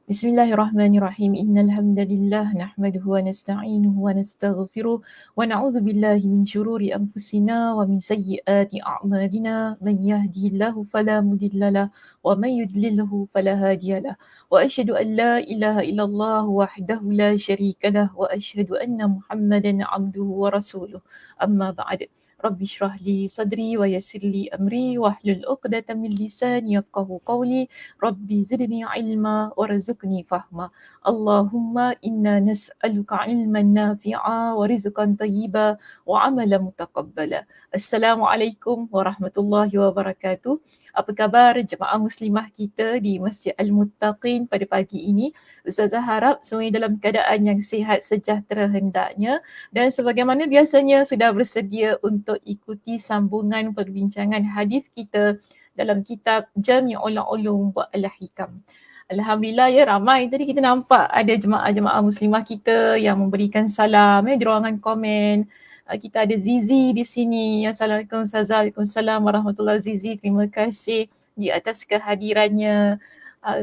Bismillahirrahmanirrahim. Innal hamdalillah nahmaduhu wa nasta'inuhu wa nastaghfiruh wa na'udzu billahi min shururi anfusina wa min sayyiati a'malina. Man yahdihillahu fala mudhillalah wa man yudlilhu fala hadiyalah. Wa asyhadu an la ilaha illallah wahdahu la syarikalah wa asyhadu anna Muhammadan 'abduhu wa rasuluh. Amma ba'd. Rabbi shrah li sadri wa yassir li amri wahlul 'uqdatam min lisani yafqahu qawli. Rabbi zidni ilma warzuqni fahma. Allahumma inna nas'aluka ilman nafi'a wa rizqan tayyiba wa amalan mutaqabbala. Assalamualaikum warahmatullahi wabarakatuh. Apa khabar jemaah muslimah kita di Masjid Al-Muttaqin pada pagi ini? Ustazah harap semuanya dalam keadaan yang sihat sejahtera hendaknya, dan sebagaimana biasanya sudah bersedia untuk ikuti sambungan perbincangan hadis kita dalam kitab Jami'ul Ulum wa Al-Hikam. Alhamdulillah ya, ramai tadi kita nampak ada jemaah-jemaah muslimah kita yang memberikan salam di ruangan komen. Kita ada Zizi di sini. Assalamualaikum Ustazah. Waalaikumsalam warahmatullahi. Zizi, terima kasih di atas kehadirannya.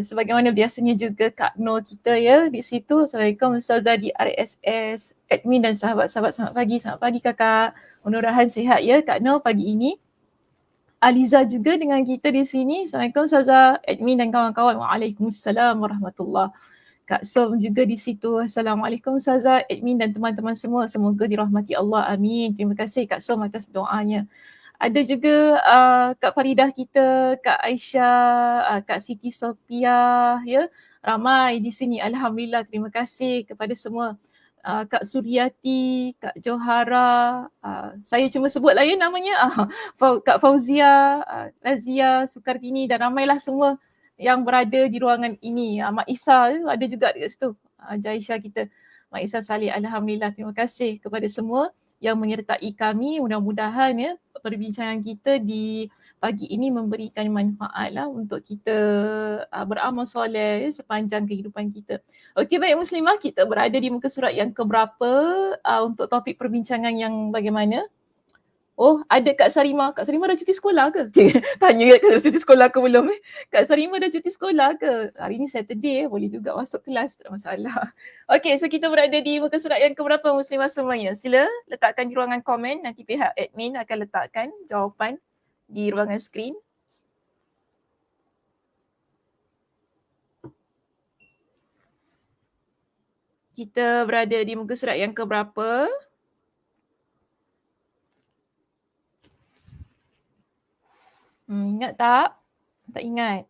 Sebagaimana biasanya juga Kak Nur kita ya di situ. Assalamualaikum Ustazah di RSS, admin dan sahabat-sahabat. Selamat pagi kakak. Mudah-mudahan sihat ya Kak Nur pagi ini. Aliza juga dengan kita di sini. Assalamualaikum Ustazah, admin dan kawan-kawan. Waalaikumsalam warahmatullahi. Kak Som juga di situ. Assalamualaikum Ustazah, admin dan teman-teman semua. Semoga dirahmati Allah. Amin. Terima kasih Kak Som atas doanya. Ada juga Kak Faridah kita, Kak Aisyah, Kak Siti Sophia, ya. Ramai di sini. Alhamdulillah, terima kasih kepada semua. Kak Suryati, Kak Johara, saya cuma sebutlah ya namanya, Kak Fauzia, Razia, Sukartini dan ramailah semua yang berada di ruangan ini. Mak Isa ada juga dekat situ, Jaisha kita, Mak Isa Salih. Alhamdulillah, terima kasih kepada semua yang menyertai kami. Mudah-mudahan ya perbincangan kita di pagi ini memberikan manfaat lah untuk kita beramal soleh sepanjang kehidupan kita. Okey, baik muslimah, kita berada di muka surat yang keberapa untuk topik perbincangan yang bagaimana? Oh, ada Kak Sarima. Kak Sarima dah cuti sekolah ke? Tanya kat dah cuti sekolah ke belum Kak Sarima dah cuti sekolah ke? Hari ni Saturday, boleh juga masuk kelas, tak masalah. Okey, so kita berada di muka surat yang keberapa muslimah semuanya? Sila letakkan di ruangan komen, nanti pihak admin akan letakkan jawapan di ruangan skrin. Kita berada di muka surat yang keberapa? Ingat tak? Tak ingat.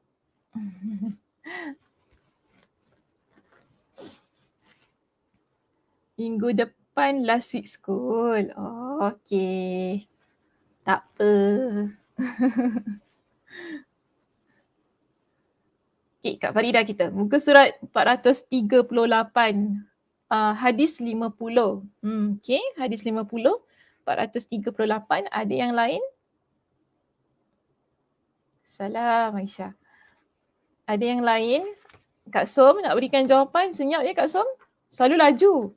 Minggu depan last week school. Oh, okey. Tak apa. Okey, Kak Faridah kita. Muka surat 438. Hadis 50. Okey, hadis 50. 438. Ada yang lain? Salam Aisyah. Ada yang lain? Kak Som nak berikan jawapan? Senyap ya Kak Som? Selalu laju.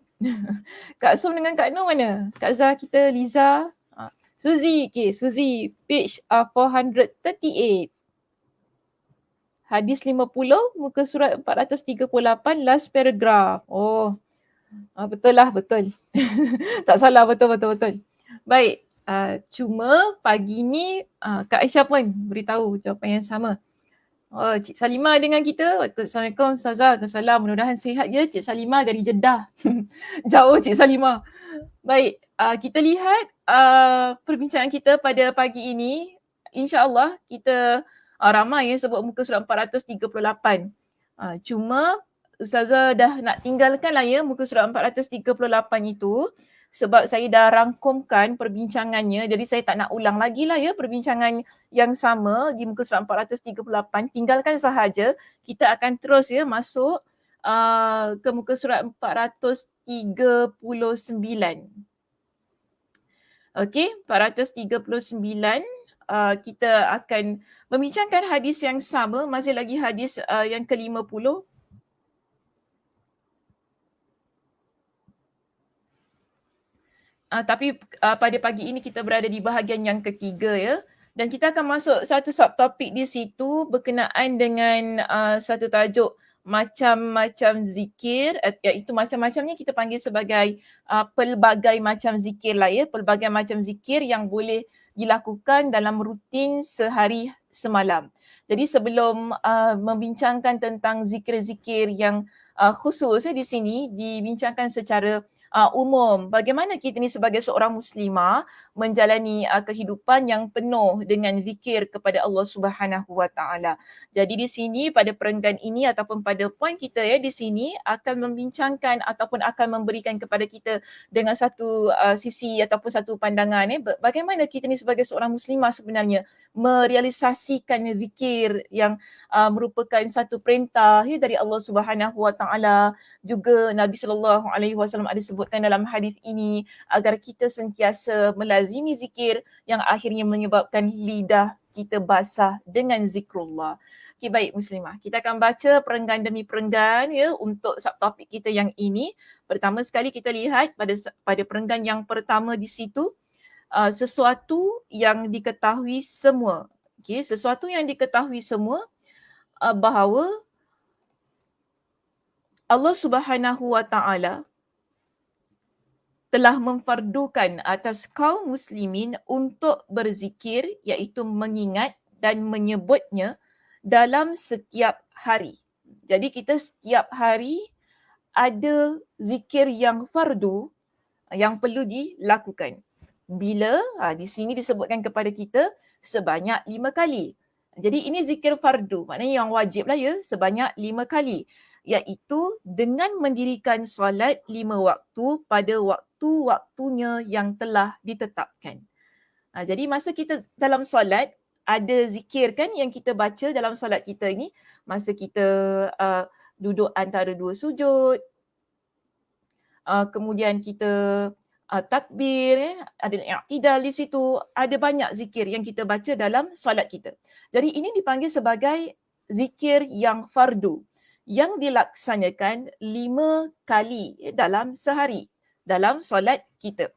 Kak Som dengan Kak Nur mana? Kak Zah kita, Liza. Suzy, okay, Suzy, page 438. Hadis 50, muka surat 438, last paragraph. Oh, betul lah, betul. Tak salah, betul. Baik, cuma pagi ni Kak Aisyah pun beritahu jawapan yang sama. Oh, Cik Salimah dengan kita. Assalamualaikum Ustazah. Waalaikumsalam. Mudah-mudahan sihat ya Cik Salimah dari Jeddah. Jauh Cik Salimah. Baik, kita lihat perbincangan kita pada pagi ini. InsyaAllah kita ramai yang sebut muka surat 438. Cuma Ustazah dah nak tinggalkan lah ya muka surat 438 itu, sebab saya dah rangkumkan perbincangannya, jadi saya tak nak ulang lagi lah ya perbincangan yang sama di muka surat 438. Tinggalkan sahaja, kita akan terus ya masuk ke muka surat 439. Okey, 439. Kita akan membincangkan hadis yang sama, masih lagi hadis yang ke-50. Tapi pada pagi ini kita berada di bahagian yang ketiga ya. Dan kita akan masuk satu subtopik di situ berkenaan dengan satu tajuk macam-macam zikir, iaitu macam-macamnya kita panggil sebagai pelbagai macam zikir lah ya, pelbagai macam zikir yang boleh dilakukan dalam rutin sehari semalam. Jadi sebelum membincangkan tentang zikir-zikir yang khusus di sini, dibincangkan secara umum bagaimana kita ni sebagai seorang muslimah menjalani kehidupan yang penuh dengan zikir kepada Allah Subhanahu Wa Taala. Jadi di sini pada perenggan ini ataupun pada poin kita di sini akan membincangkan ataupun akan memberikan kepada kita dengan satu sisi ataupun satu pandangan bagaimana kita ni sebagai seorang muslimah sebenarnya merealisasikan zikir yang merupakan satu perintah dari Allah Subhanahu Wa Taala. Juga Nabi sallallahu alaihi wasallam ada sebutkan dalam hadis ini agar kita sentiasa melazimi zikir yang akhirnya menyebabkan lidah kita basah dengan zikrullah. Okay, baik muslimah. Kita akan baca perenggan demi perenggan untuk subtopik kita yang ini. Pertama sekali kita lihat pada perenggan yang pertama di situ, sesuatu yang diketahui semua. Okay, sesuatu yang diketahui semua bahawa Allah Subhanahu Wa Taala telah memfardukan atas kaum muslimin untuk berzikir, iaitu mengingat dan menyebutnya dalam setiap hari. Jadi kita setiap hari ada zikir yang fardu yang perlu dilakukan. Bila? Di sini disebutkan kepada kita sebanyak 5 kali. Jadi ini zikir fardu, maknanya yang wajib lah sebanyak 5 kali. Iaitu dengan mendirikan solat 5 waktu pada waktu-waktunya yang telah ditetapkan. Jadi masa kita dalam solat, ada zikir kan yang kita baca dalam solat kita ini, masa kita duduk antara dua sujud, kemudian kita takbir, ada i'tidal di situ, ada banyak zikir yang kita baca dalam solat kita. Jadi ini dipanggil sebagai zikir yang fardu, yang dilaksanakan 5 kali dalam sehari, dalam solat kita.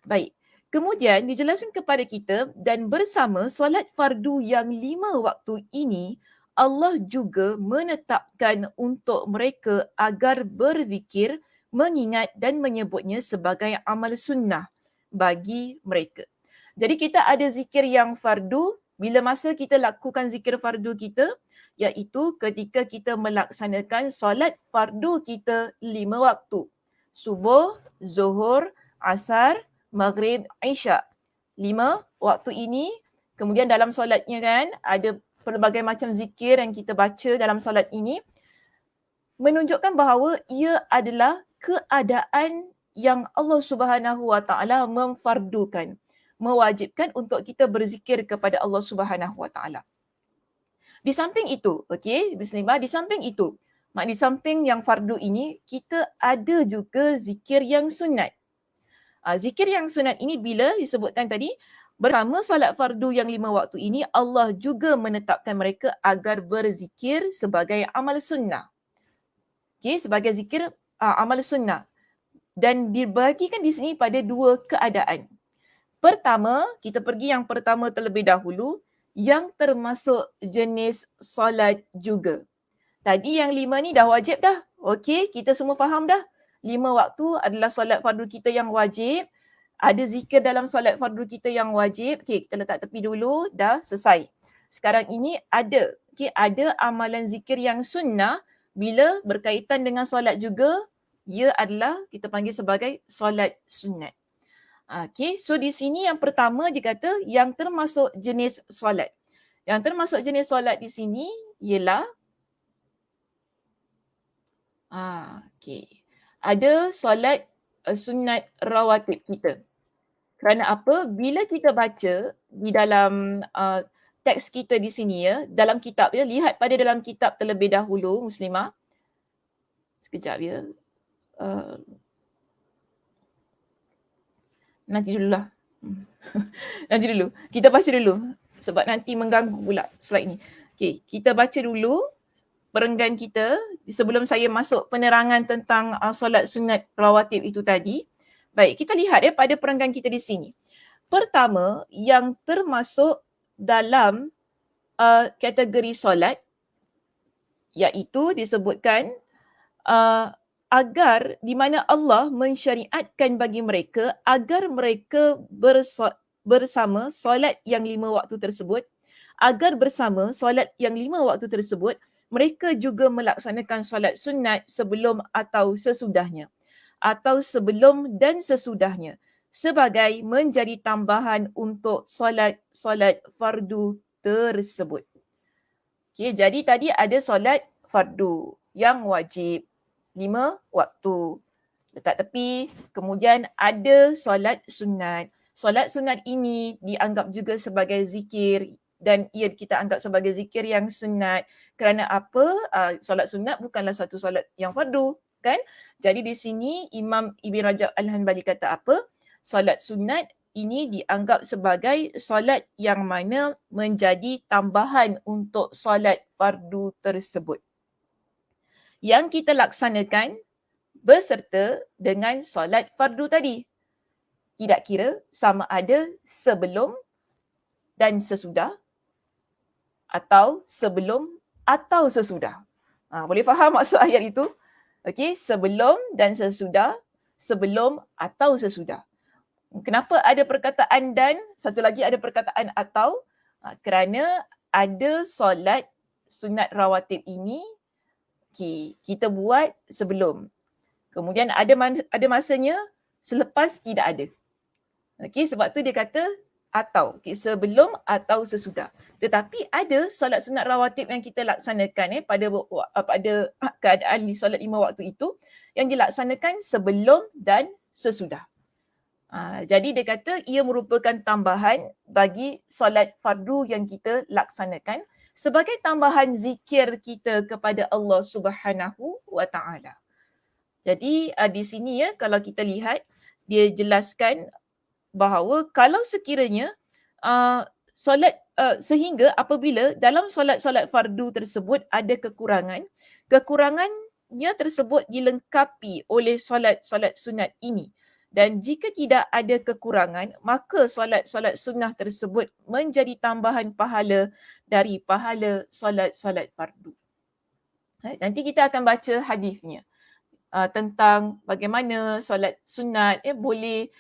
Baik, kemudian dijelaskan kepada kita dan bersama solat fardu yang 5 waktu ini, Allah juga menetapkan untuk mereka agar berzikir, mengingat dan menyebutnya sebagai amal sunnah bagi mereka. Jadi kita ada zikir yang fardu, bila masa kita lakukan zikir fardu kita, iaitu ketika kita melaksanakan solat fardu kita 5 waktu. Subuh, zuhur, asar, maghrib, isyak. 5 waktu ini, kemudian dalam solatnya kan ada pelbagai macam zikir yang kita baca dalam solat ini, menunjukkan bahawa ia adalah keadaan yang Allah Subhanahu Wa Taala memfardukan, mewajibkan untuk kita berzikir kepada Allah Subhanahu Wa Taala. Di samping itu, okey, bismillah, di samping itu, di samping yang fardu ini, kita ada juga zikir yang sunat. Zikir yang sunat ini bila disebutkan tadi, bersama solat fardu yang 5 waktu ini, Allah juga menetapkan mereka agar berzikir sebagai amal sunnah. Okey, sebagai zikir amal sunnah. Dan dibagikan di sini pada 2 keadaan. Pertama, kita pergi yang pertama terlebih dahulu, yang termasuk jenis solat juga. Tadi yang 5 ni dah wajib dah. Okey, kita semua faham dah. 5 waktu adalah solat fardu kita yang wajib. Ada zikir dalam solat fardu kita yang wajib. Okey, kita letak tepi dulu, dah selesai. Sekarang ini ada, ada amalan zikir yang sunnah bila berkaitan dengan solat juga, ia adalah kita panggil sebagai solat sunat. Okay, so di sini yang pertama dia kata yang termasuk jenis solat. Yang termasuk jenis solat di sini ialah okay, ada solat sunat rawatib kita. Kerana apa? Bila kita baca di dalam teks kita di sini dalam kitab lihat pada dalam kitab terlebih dahulu muslimah. Sekejap nanti dululah. Nanti dulu. Kita baca dulu sebab nanti mengganggu pula slide ni. Okey, kita baca dulu perenggan kita sebelum saya masuk penerangan tentang solat sunat rawatib itu tadi. Baik, kita lihat pada perenggan kita di sini. Pertama, yang termasuk dalam kategori solat iaitu disebutkan agar di mana Allah mensyariatkan bagi mereka agar mereka bersama solat yang 5 waktu tersebut, agar bersama solat yang 5 waktu tersebut mereka juga melaksanakan solat sunat sebelum atau sesudahnya, atau sebelum dan sesudahnya, sebagai menjadi tambahan untuk solat fardu tersebut. Okay, jadi tadi ada solat fardu yang wajib 5 waktu letak tepi. Kemudian ada solat sunat. Solat sunat ini dianggap juga sebagai zikir dan ia kita anggap sebagai zikir yang sunat. Kerana apa? Solat sunat bukanlah satu solat yang fardu, kan? Jadi di sini Imam Ibn Rajab Al-Hanbali kata apa? Solat sunat ini dianggap sebagai solat yang mana menjadi tambahan untuk solat fardu tersebut, yang kita laksanakan beserta dengan solat fardu tadi. Tidak kira sama ada sebelum dan sesudah atau sebelum atau sesudah. Boleh faham maksud ayat itu? Okey, sebelum dan sesudah, sebelum atau sesudah. Kenapa ada perkataan dan, satu lagi ada perkataan atau? Kerana ada solat sunat rawatib ini kita buat sebelum. Kemudian ada masanya selepas tidak ada. Okey, sebab tu dia kata atau. Okey, sebelum atau sesudah. Tetapi ada solat sunat rawatib yang kita laksanakan pada keadaan solat 5 waktu itu yang dilaksanakan sebelum dan sesudah. Jadi dia kata ia merupakan tambahan bagi solat fardu yang kita laksanakan sebagai tambahan zikir kita kepada Allah Subhanahu wa Ta'ala. Jadi di sini kalau kita lihat dia jelaskan bahawa kalau sekiranya solat sehingga apabila dalam solat-solat fardu tersebut ada kekurangannya tersebut dilengkapi oleh solat-solat sunat ini. Dan jika tidak ada kekurangan, maka solat-solat sunnah tersebut menjadi tambahan pahala dari pahala solat-solat fardu. Nanti kita akan baca hadisnya tentang bagaimana solat sunat boleh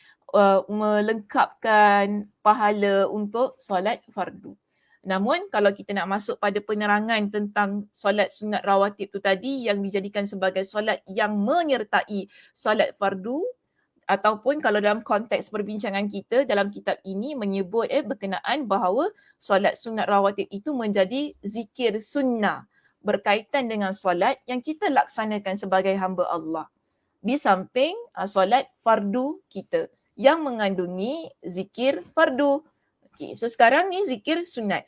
melengkapkan pahala untuk solat fardu. Namun kalau kita nak masuk pada penerangan tentang solat sunat rawatib tu tadi yang dijadikan sebagai solat yang menyertai solat fardu, ataupun kalau dalam konteks perbincangan kita dalam kitab ini menyebut berkenaan bahawa solat sunat rawatib itu menjadi zikir sunnah berkaitan dengan solat yang kita laksanakan sebagai hamba Allah di samping solat fardu kita yang mengandungi zikir fardu. Okay, so sekarang ni zikir sunat.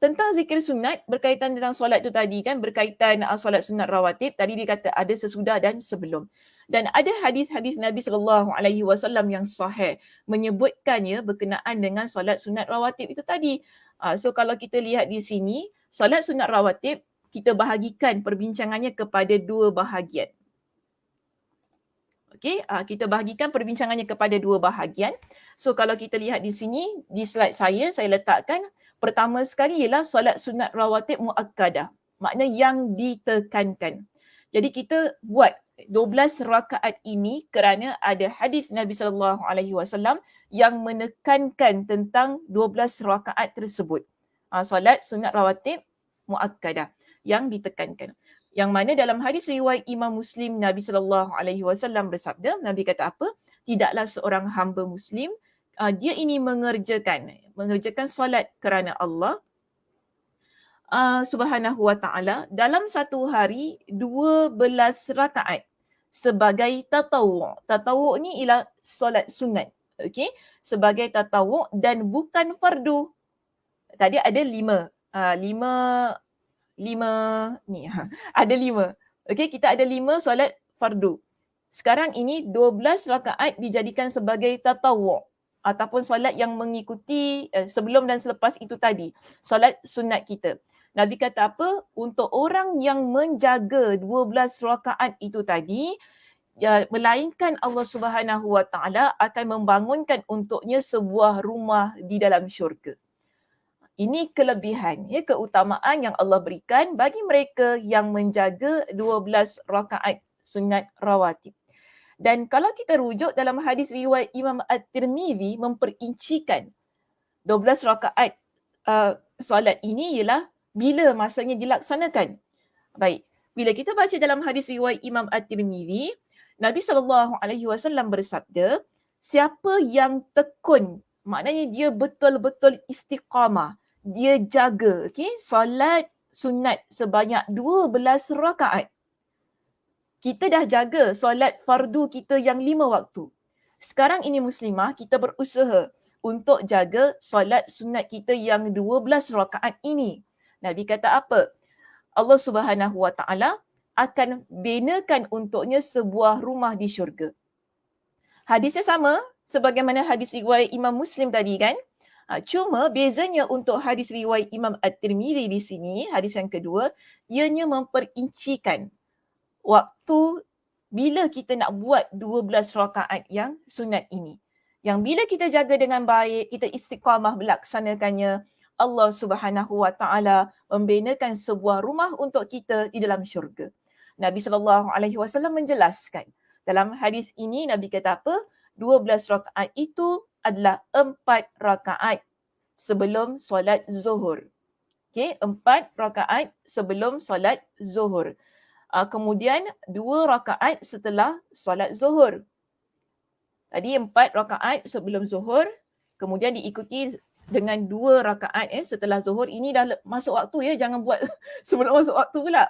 Tentang zikir sunat berkaitan dengan solat tu tadi kan, berkaitan solat sunat rawatib, tadi dia kata ada sesudah dan sebelum. Dan ada hadis-hadis Nabi SAW yang sahih menyebutkannya berkenaan dengan solat sunat rawatib itu tadi. So kalau kita lihat di sini, solat sunat rawatib kita bahagikan perbincangannya kepada dua bahagian. Okey, kita bahagikan perbincangannya kepada dua bahagian. So kalau kita lihat di sini, di slide saya letakkan pertama sekali ialah solat sunat rawatib muakkadah. Makna yang ditekankan. Jadi kita buat 12 rakaat ini kerana ada hadis Nabi SAW yang menekankan tentang 12 rakaat tersebut. Solat sunat rawatib muakkadah yang ditekankan. Yang mana dalam hadis riwayat Imam Muslim, Nabi SAW bersabda, Nabi kata apa? Tidaklah seorang hamba Muslim, dia ini mengerjakan solat kerana Allah Subhanahu wa Ta'ala dalam satu hari 12 rakaat sebagai tatawwu'. Tatawwu' ni ialah solat sunat. Okey, sebagai tatawwu' dan bukan fardu. Tadi ada 5 ni. Ada 5. Okey, kita ada 5 solat fardu. Sekarang ini 12 rakaat dijadikan sebagai tatawwu' ataupun solat yang mengikuti sebelum dan selepas itu tadi. Solat sunat kita. Nabi kata apa? Untuk orang yang menjaga 12 rakaat itu tadi, melainkan Allah Subhanahu wa Ta'ala akan membangunkan untuknya sebuah rumah di dalam syurga. Ini kelebihan, ya, keutamaan yang Allah berikan bagi mereka yang menjaga 12 rakaat sunat rawatib. Dan kalau kita rujuk dalam hadis riwayat Imam At-Tirmizi memperincikan 12 rakaat solat ini ialah bila masanya dilaksanakan. Baik, bila kita baca dalam hadis riwayat Imam At-Tirmizi, Nabi SAW bersabda, siapa yang tekun, maknanya dia betul-betul istiqamah, dia jaga, solat sunat sebanyak 12 rakaat. Kita dah jaga solat fardu kita yang 5 waktu. Sekarang ini muslimah, kita berusaha untuk jaga solat sunat kita yang 12 rakaat ini. Nabi kata apa? Allah Subhanahu Wa Taala akan binakan untuknya sebuah rumah di syurga. Hadisnya sama sebagaimana hadis riwayat Imam Muslim tadi kan? Cuma bezanya untuk hadis riwayat Imam At-Tirmizi di sini, hadis yang kedua, ianya memperincikan waktu bila kita nak buat 12 rakaat yang sunat ini. Yang bila kita jaga dengan baik, kita istiqamah melaksanakannya, Allah Subhanahu Wa Taala membinakan sebuah rumah untuk kita di dalam syurga. Nabi SAW menjelaskan. Dalam hadis ini Nabi kata apa? 12 rakaat itu adalah 4 rakaat sebelum solat zuhur. Okey, 4 rakaat sebelum solat zuhur. Kemudian 2 rakaat setelah solat zuhur. Tadi 4 rakaat sebelum zuhur, kemudian diikuti dengan 2 rakaat setelah zuhur. Ini dah masuk waktu ya, jangan buat sebelum masuk waktu pula.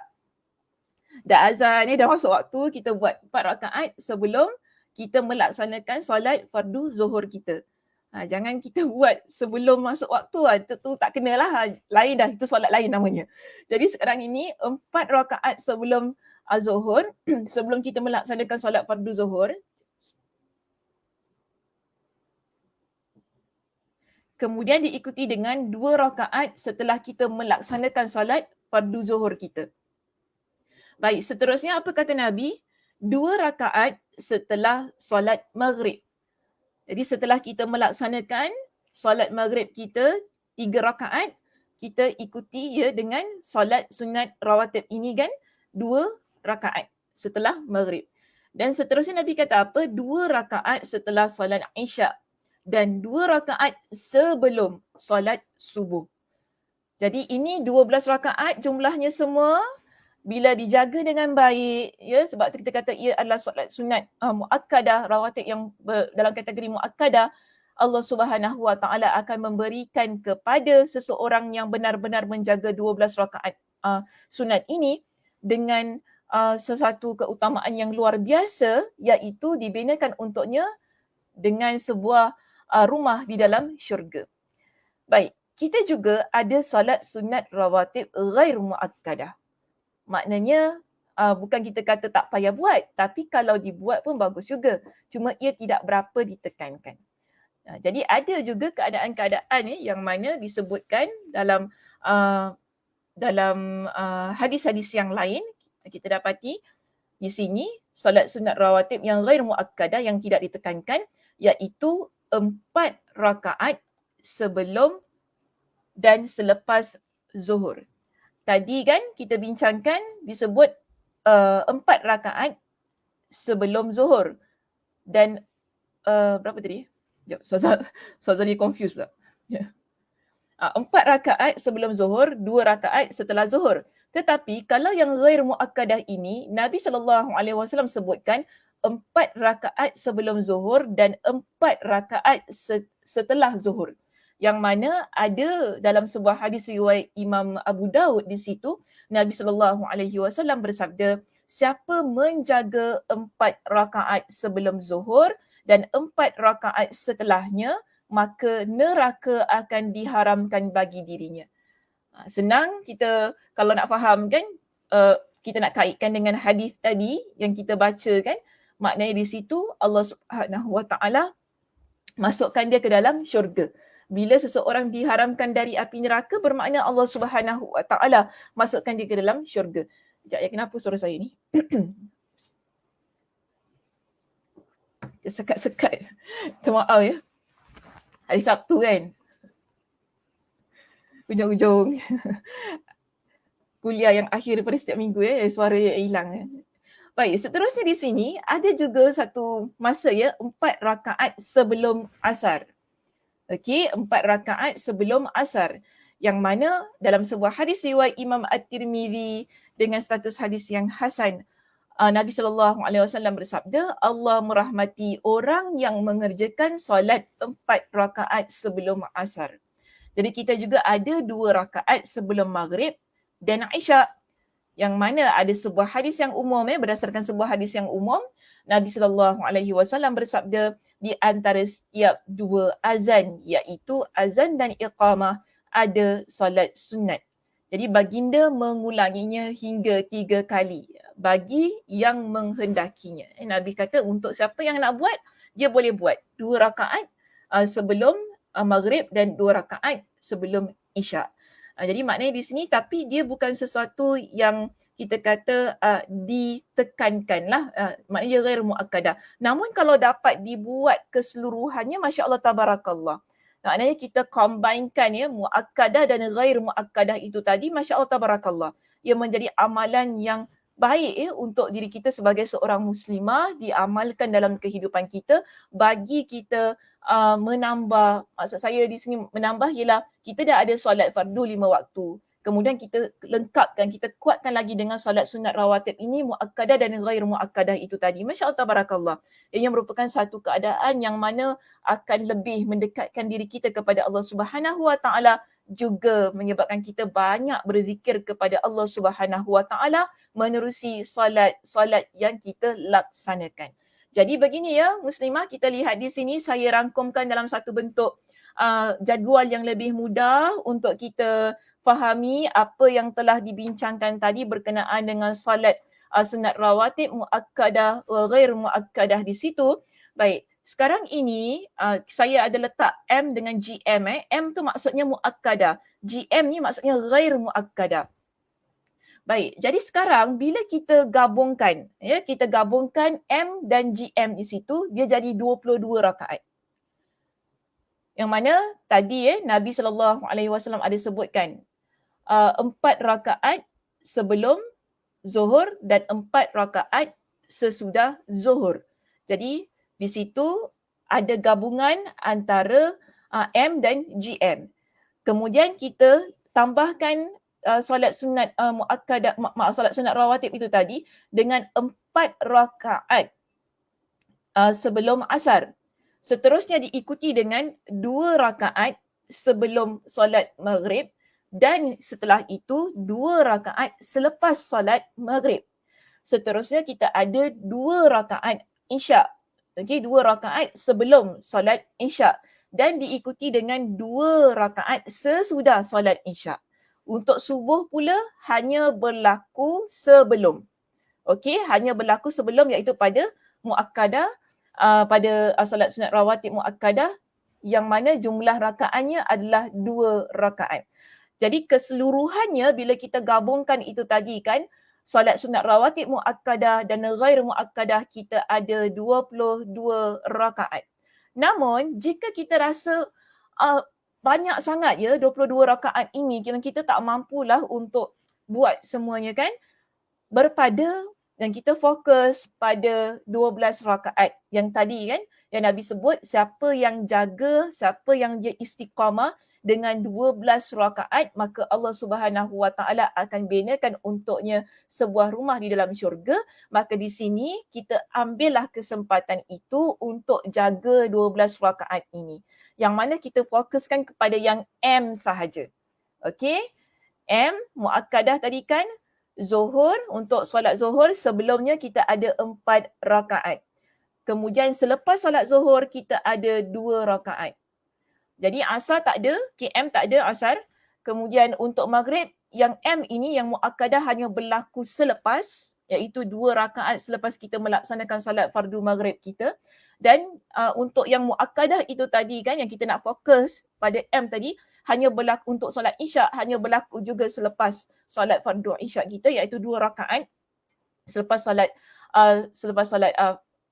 Dah azan ni, dah masuk waktu, kita buat 4 rakaat sebelum kita melaksanakan solat fardu zuhur kita. Jangan kita buat sebelum masuk waktu, tu tak kenalah, lain dah, itu solat lain namanya. Jadi sekarang ini 4 rakaat sebelum zuhur, sebelum kita melaksanakan solat fardu zuhur. Kemudian diikuti dengan 2 rakaat setelah kita melaksanakan solat fardu zuhur kita. Baik, seterusnya apa kata Nabi? 2 rakaat setelah solat maghrib. Jadi setelah kita melaksanakan solat maghrib kita 3 rakaat, kita ikuti ya dengan solat sunat rawatib ini kan 2 rakaat setelah maghrib. Dan seterusnya Nabi kata apa? 2 rakaat setelah solat isyak dan 2 rakaat sebelum solat subuh. Jadi ini 12 rakaat jumlahnya semua. Bila dijaga dengan baik, ya, sebab tu kita kata ia adalah solat sunat muakkadah, rawatib yang dalam kategori muakkadah, Allah Subhanahu Wa Taala akan memberikan kepada seseorang yang benar-benar menjaga 12 rakaat sunat ini dengan sesuatu keutamaan yang luar biasa, iaitu dibinakan untuknya dengan sebuah rumah di dalam syurga. Baik, kita juga ada solat sunat rawatib ghair muakkadah. Maknanya bukan kita kata tak payah buat, tapi kalau dibuat pun bagus juga. Cuma ia tidak berapa ditekankan. Jadi ada juga keadaan-keadaan yang mana disebutkan dalam hadis-hadis yang lain. Kita dapati di sini solat sunat rawatib yang ghair muakkadah yang tidak ditekankan, iaitu 4 rakaat sebelum dan selepas zuhur. Tadi kan kita bincangkan disebut 4 rakaat sebelum zuhur dan berapa tadi? Sekejap, Ustazah ni confused pula. 4 rakaat sebelum zuhur, 2 rakaat setelah zuhur. Tetapi kalau yang ghair muakkadah ini, Nabi SAW sebutkan 4 rakaat sebelum zuhur dan 4 rakaat setelah zuhur. Yang mana ada dalam sebuah hadis riwayat Imam Abu Daud di situ, Nabi SAW bersabda, siapa menjaga 4 rakaat sebelum zuhur dan 4 rakaat setelahnya, maka neraka akan diharamkan bagi dirinya. Senang kita kalau nak faham kan, kita nak kaitkan dengan hadis tadi yang kita baca kan, maknanya di situ Allah Subhanahu Wa Taala masukkan dia ke dalam syurga. Bila seseorang diharamkan dari api neraka, bermakna Allah Subhanahu Wa Taala masukkan dia ke dalam syurga. Sekejap ya, kenapa suara saya ni? Sekat-sekat. Maaf ya. Hari Sabtu kan. Hujung-hujung kuliah yang akhir daripada setiap minggu suara yang hilang. Baik, seterusnya di sini ada juga satu masa 4 rakaat sebelum asar. Okey, 4 rakaat sebelum asar. Yang mana dalam sebuah hadis riwayat Imam At-Tirmizi dengan status hadis yang hasan, Nabi SAW bersabda, Allah merahmati orang yang mengerjakan solat 4 rakaat sebelum asar. Jadi kita juga ada 2 rakaat sebelum maghrib dan isyak. Yang mana ada sebuah hadis yang umum berdasarkan sebuah hadis yang umum, Nabi SAW bersabda di antara setiap 2 azan, iaitu azan dan iqamah, ada solat sunat. Jadi baginda mengulanginya hingga 3 kali bagi yang menghendakinya. Nabi kata untuk siapa yang nak buat, dia boleh buat 2 rakaat sebelum maghrib dan 2 rakaat sebelum isyak. Jadi maknanya di sini, tapi dia bukan sesuatu yang kita kata ditekankan lah. Maknanya dia ghair muakkadah. Namun kalau dapat dibuat keseluruhannya, Masya Allah tabarakallah. Maknanya kita combinekan muakkadah dan ghair muakkadah itu tadi, Masya Allah tabarakallah. Ia menjadi amalan yang baik untuk diri kita sebagai seorang muslimah, diamalkan dalam kehidupan kita, bagi kita menambah, maksud saya di sini menambah ialah kita dah ada solat fardu 5 waktu. Kemudian kita lengkapkan, kita kuatkan lagi dengan solat sunat rawatib ini, muakkadah dan ghair muakkadah itu tadi. Masya Allah tabarakallah. Ia merupakan satu keadaan yang mana akan lebih mendekatkan diri kita kepada Allah Subhanahu Wa Taala, juga menyebabkan kita banyak berzikir kepada Allah Subhanahu Wa Taala menerusi solat yang kita laksanakan. Jadi begini muslimah, kita lihat di sini saya rangkumkan dalam satu bentuk jadual yang lebih mudah untuk kita fahami apa yang telah dibincangkan tadi berkenaan dengan solat sunat rawatib, muakkadah, ghair muakkadah di situ. Baik, sekarang ini saya ada letak M dengan GM. M tu maksudnya muakkadah, GM ni maksudnya ghair muakkadah. Baik, jadi sekarang bila kita gabungkan, kita gabungkan M dan GM di situ, dia jadi 22 rakaat. Yang mana tadi Nabi SAW ada sebutkan 4 rakaat sebelum Zuhur dan 4 rakaat sesudah Zuhur. Jadi di situ ada gabungan antara M dan GM. Kemudian kita tambahkan solat sunat muakkadah, solat sunat rawatib itu tadi dengan 4 rakaat sebelum asar. Seterusnya diikuti dengan 2 rakaat sebelum solat maghrib dan setelah itu 2 rakaat selepas solat maghrib. Seterusnya kita ada 2 rakaat isyak. Okey, 2 rakaat sebelum solat isyak dan diikuti dengan 2 rakaat sesudah solat isyak. Untuk subuh pula hanya berlaku sebelum. Okey, hanya berlaku sebelum, iaitu pada muakkadah, pada solat sunat rawatib muakkadah yang mana jumlah rakaatnya adalah 2 rakaat. Jadi keseluruhannya bila kita gabungkan itu tadi kan, solat sunat rawatib muakkadah dan ghair muakkadah kita ada 22 rakaat. Namun jika kita rasa banyak sangat 22 rakaat ini, kita tak mampulah untuk buat semuanya kan, berpada dan kita fokus pada 12 rakaat yang tadi kan, yang Nabi sebut siapa yang jaga, siapa yang dia istiqamah dengan 12 rakaat, maka Allah Subhanahu Wa Taala akan binakan untuknya sebuah rumah di dalam syurga. Maka di sini kita ambillah kesempatan itu untuk jaga 12 rakaat ini. Yang mana kita fokuskan kepada yang M sahaja. Okey? M, muakkadah tadi kan, Zuhur, untuk solat Zuhur sebelumnya kita ada 4 rakaat. Kemudian selepas solat Zuhur kita ada 2 rakaat. Jadi asar tak ada, KM tak ada asar. Kemudian untuk maghrib, yang M ini yang muakkadah hanya berlaku selepas, iaitu 2 rakaat selepas kita melaksanakan solat fardu maghrib kita. Dan untuk yang muakkadah itu tadi kan, yang kita nak fokus pada M tadi, hanya berlaku untuk solat isyak, hanya berlaku juga selepas solat fardu isyak kita, iaitu 2 rakaat selepas solat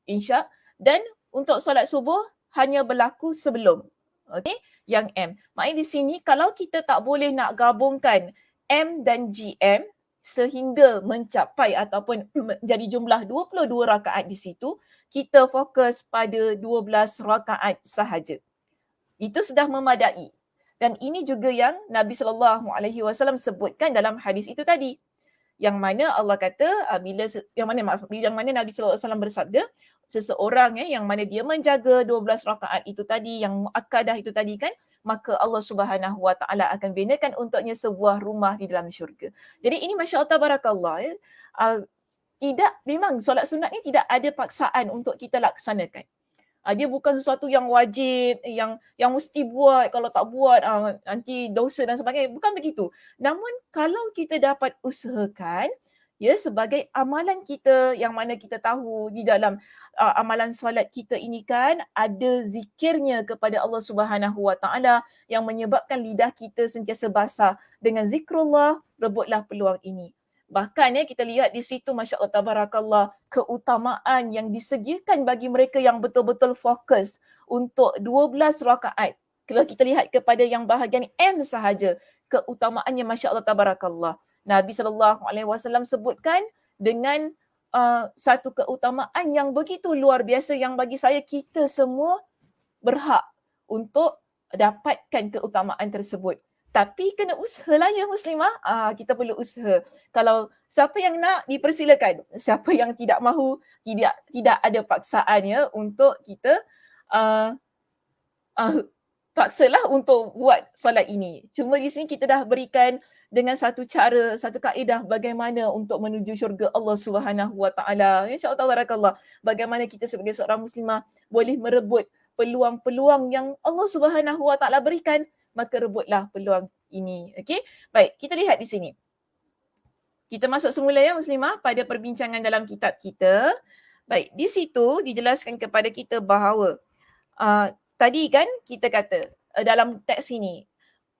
isyak. Dan untuk solat subuh hanya berlaku sebelum. Okey, yang M. Maknanya di sini kalau kita tak boleh nak gabungkan M dan GM sehingga mencapai ataupun menjadi jumlah 22 rakaat di situ, kita fokus pada 12 rakaat sahaja. Itu sudah memadai. Dan ini juga yang Nabi SAW sebutkan dalam hadis itu tadi. Yang mana Allah kata yang mana Nabi SAW bersabda, seseorang yang mana dia menjaga 12 rakaat itu tadi, yang muakkadah itu tadi kan, maka Allah Subhanahu Wa Taala akan binakan untuknya sebuah rumah di dalam syurga. Jadi ini masya-Allah tabarakallah tidak, memang solat sunat ni tidak ada paksaan untuk kita laksanakan. Dia bukan sesuatu yang wajib, yang mesti buat, kalau tak buat nanti dosa dan sebagainya. Bukan begitu. Namun kalau kita dapat usahakan, sebagai amalan kita yang mana kita tahu di dalam amalan solat kita ini kan ada zikirnya kepada Allah Subhanahu Wa Taala yang menyebabkan lidah kita sentiasa basah dengan zikrullah, rebutlah peluang ini. Bahkan kita lihat di situ masya-Allah tabarakallah keutamaan yang disediakan bagi mereka yang betul-betul fokus untuk 12 rakaat. Kalau kita lihat kepada yang bahagian M sahaja, keutamaannya masya-Allah tabarakallah. Nabi SAW sebutkan dengan satu keutamaan yang begitu luar biasa yang bagi saya kita semua berhak untuk dapatkan keutamaan tersebut. Tapi kena usaha lah ya muslimah. Kita perlu usaha. Kalau siapa yang nak dipersilakan. Siapa yang tidak mahu, tidak ada paksaan untuk kita paksalah untuk buat solat ini. Cuma di sini kita dah berikan dengan satu cara, satu kaedah bagaimana untuk menuju syurga Allah Subhanahu Wa Taala. Insya-Allah tabarakallah. Bagaimana kita sebagai seorang muslimah boleh merebut peluang-peluang yang Allah Subhanahu Wa Taala berikan, maka rebutlah peluang ini. Okey? Baik, kita lihat di sini. Kita masuk semula muslimah pada perbincangan dalam kitab kita. Baik, di situ dijelaskan kepada kita bahawa tadi kan kita kata dalam teks ini,